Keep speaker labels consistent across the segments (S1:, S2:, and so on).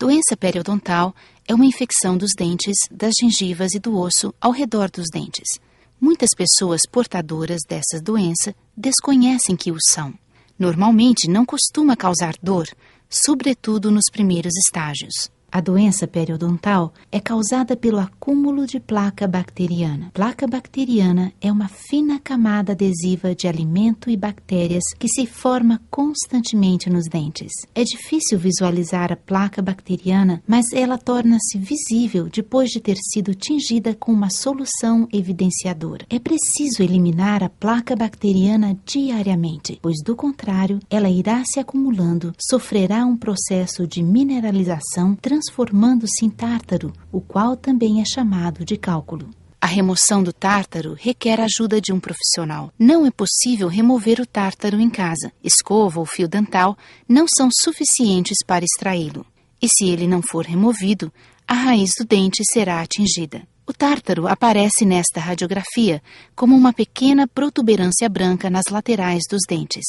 S1: Doença periodontal é uma infecção dos dentes, das gengivas e do osso ao redor dos dentes. Muitas pessoas portadoras dessa doença desconhecem que o são. Normalmente não costuma causar dor, sobretudo nos primeiros estágios. A doença periodontal é causada pelo acúmulo de placa bacteriana. Placa bacteriana é uma fina camada adesiva de alimento e bactérias que se forma constantemente nos dentes. É difícil visualizar a placa bacteriana, mas ela torna-se visível depois de ter sido tingida com uma solução evidenciadora. É preciso eliminar a placa bacteriana diariamente, pois do contrário, ela irá se acumulando, sofrerá um processo de mineralização, transformando-se em tártaro, o qual também é chamado de cálculo. A remoção do tártaro requer a ajuda de um profissional. Não é possível remover o tártaro em casa. Escova ou fio dental não são suficientes para extraí-lo. E se ele não for removido, a raiz do dente será atingida. O tártaro aparece nesta radiografia como uma pequena protuberância branca nas laterais dos dentes.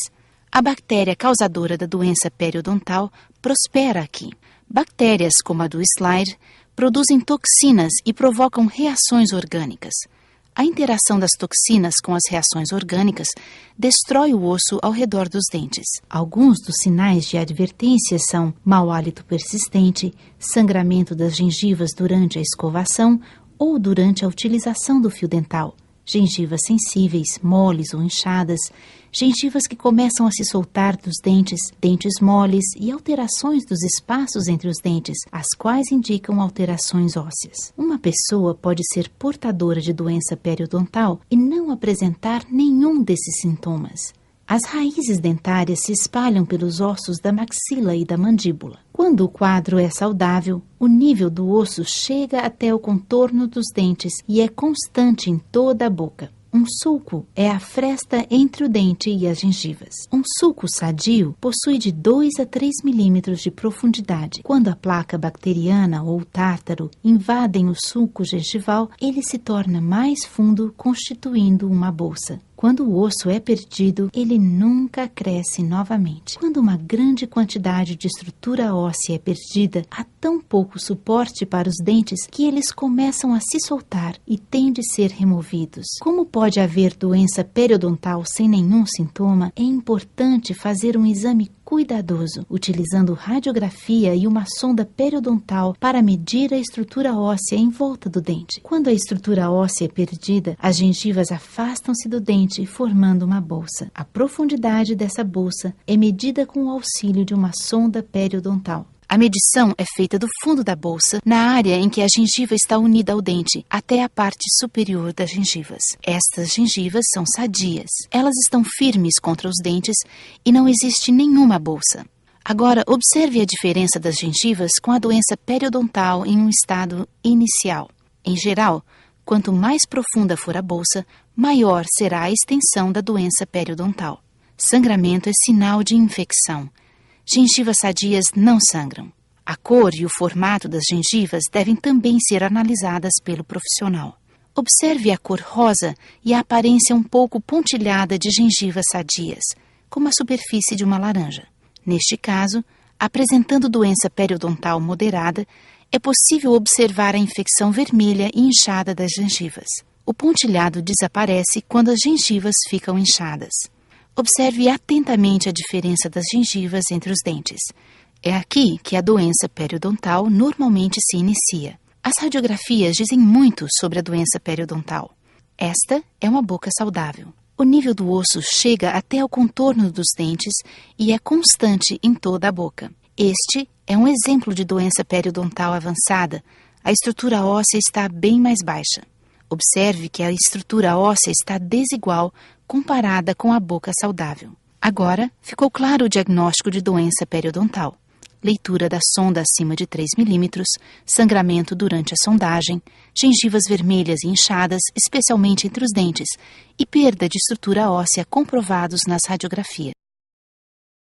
S1: A bactéria causadora da doença periodontal prospera aqui. Bactérias como a do slide produzem toxinas e provocam reações orgânicas. A interação das toxinas com as reações orgânicas destrói o osso ao redor dos dentes. Alguns dos sinais de advertência são mau hálito persistente, sangramento das gengivas durante a escovação ou durante a utilização do fio dental, gengivas sensíveis, moles ou inchadas, gengivas que começam a se soltar dos dentes, dentes moles e alterações dos espaços entre os dentes, as quais indicam alterações ósseas. Uma pessoa pode ser portadora de doença periodontal e não apresentar nenhum desses sintomas. As raízes dentárias se espalham pelos ossos da maxila e da mandíbula. Quando o quadro é saudável, o nível do osso chega até o contorno dos dentes e é constante em toda a boca. Um sulco é a fresta entre o dente e as gengivas. Um sulco sadio possui de 2 a 3 milímetros de profundidade. Quando a placa bacteriana ou o tártaro invadem o sulco gengival, ele se torna mais fundo, constituindo uma bolsa. Quando o osso é perdido, ele nunca cresce novamente. Quando uma grande quantidade de estrutura óssea é perdida, há tão pouco suporte para os dentes que eles começam a se soltar e têm de ser removidos. Como pode haver doença periodontal sem nenhum sintoma, é importante fazer um exame cuidadoso, utilizando radiografia e uma sonda periodontal para medir a estrutura óssea em volta do dente. Quando a estrutura óssea é perdida, as gengivas afastam-se do dente, formando uma bolsa. A profundidade dessa bolsa é medida com o auxílio de uma sonda periodontal. A medição é feita do fundo da bolsa, na área em que a gengiva está unida ao dente, até a parte superior das gengivas. Estas gengivas são sadias. Elas estão firmes contra os dentes e não existe nenhuma bolsa. Agora, observe a diferença das gengivas com a doença periodontal em um estado inicial. Em geral, quanto mais profunda for a bolsa, maior será a extensão da doença periodontal. Sangramento é sinal de infecção. Gengivas sadias não sangram. A cor e o formato das gengivas devem também ser analisadas pelo profissional. Observe a cor rosa e a aparência um pouco pontilhada de gengivas sadias, como a superfície de uma laranja. Neste caso, apresentando doença periodontal moderada, é possível observar a infecção vermelha e inchada das gengivas. O pontilhado desaparece quando as gengivas ficam inchadas. Observe atentamente a diferença das gengivas entre os dentes. É aqui que a doença periodontal normalmente se inicia. As radiografias dizem muito sobre a doença periodontal. Esta é uma boca saudável. O nível do osso chega até o contorno dos dentes e é constante em toda a boca. Este é um exemplo de doença periodontal avançada. A estrutura óssea está bem mais baixa. Observe que a estrutura óssea está desigual comparada com a boca saudável. Agora, ficou claro o diagnóstico de doença periodontal. Leitura da sonda acima de 3 milímetros, sangramento durante a sondagem, gengivas vermelhas e inchadas, especialmente entre os dentes, e perda de estrutura óssea comprovados nas radiografias.